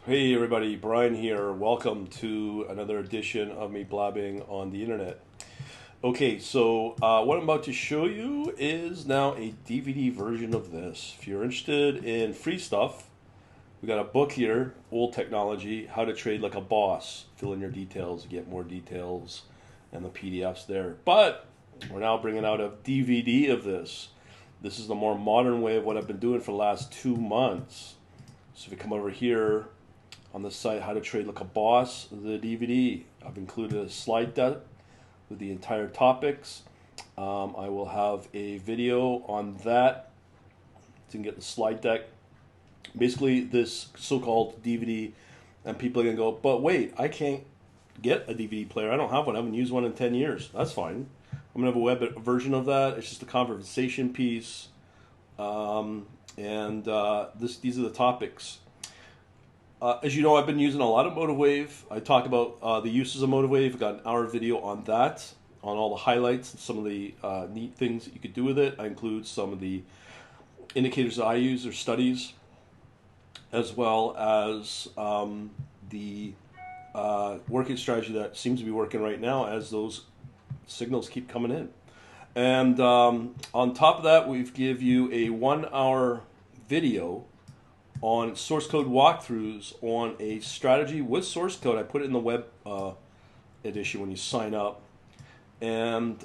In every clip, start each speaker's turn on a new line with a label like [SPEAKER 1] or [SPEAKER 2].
[SPEAKER 1] Hey everybody, Brian here. Welcome to another edition of me blabbing on the internet. Okay, so what I'm about to show you is now a DVD version of this. If you're interested in free stuff, we got a book here, Old Technology, How to Trade Like a Boss. Fill in your details, get more details, and the PDFs there. But we're now bringing out a DVD of this. This is the more modern way of what I've been doing for the last 2 months. So if you come over here on the site, How to Trade Like a Boss, the DVD, I've included a slide deck with the entire topics. I will have a video on that so you can get the slide deck. Basically, this so-called DVD, and people are going to go, but wait, I can't get a DVD player. I don't have one. I haven't used one in 10 years. That's fine. I'm going to have a web version of that. It's just a conversation piece. These are the topics. As you know, I've been using a lot of Motivewave. I talk about the uses of Motivewave. I've got an hour video on that, on all the highlights and some of the neat things that you could do with it. I include some of the indicators that I use or studies, as well as the working strategy that seems to be working right now as those signals keep coming in. And on top of that, we've give you a 1 hour video on source code walkthroughs on a strategy with source code. I put it in the web edition when you sign up. And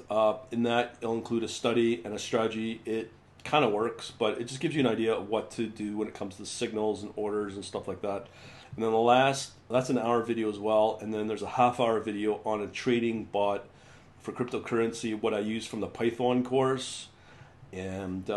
[SPEAKER 1] in that, it'll include a study and a strategy. It kind of works, but it just gives you an idea of what to do when it comes to signals and orders and stuff like that. And then the last, that's an hour video as well. And then there's a half-hour video on a trading bot for cryptocurrency, what I use from the Python course. And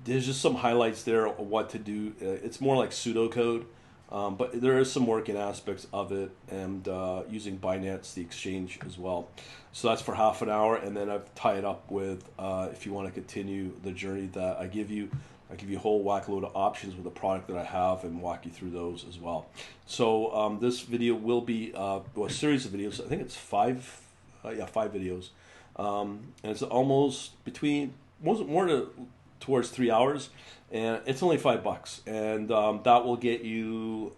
[SPEAKER 1] there's just some highlights there of what to do. It's more like pseudocode, but there is some working aspects of it, and using Binance, the exchange, as well. So that's for half an hour, and then I've tied it up with, if you want to continue the journey that I give you a whole whack load of options with the product that I have and walk you through those as well. So this video will be a series of videos. I think it's five videos, and it's almost between, wasn't more towards 3 hours, and it's only $5, and that will get you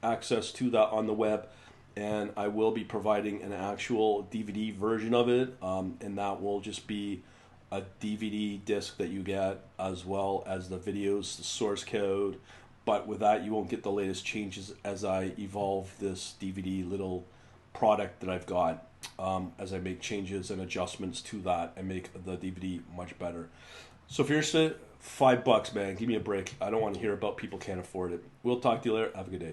[SPEAKER 1] access to that on the web. And I will be providing an actual DVD version of it, and that will just be a DVD disc that you get, as well as the videos, the source code. But with that, you won't get the latest changes as I evolve this DVD little product that I've got, as I make changes and adjustments to that and make the DVD much better. So if you're interested, $5, man, give me a break. I don't want to hear about people can't afford it. We'll talk to you later. Have a good day.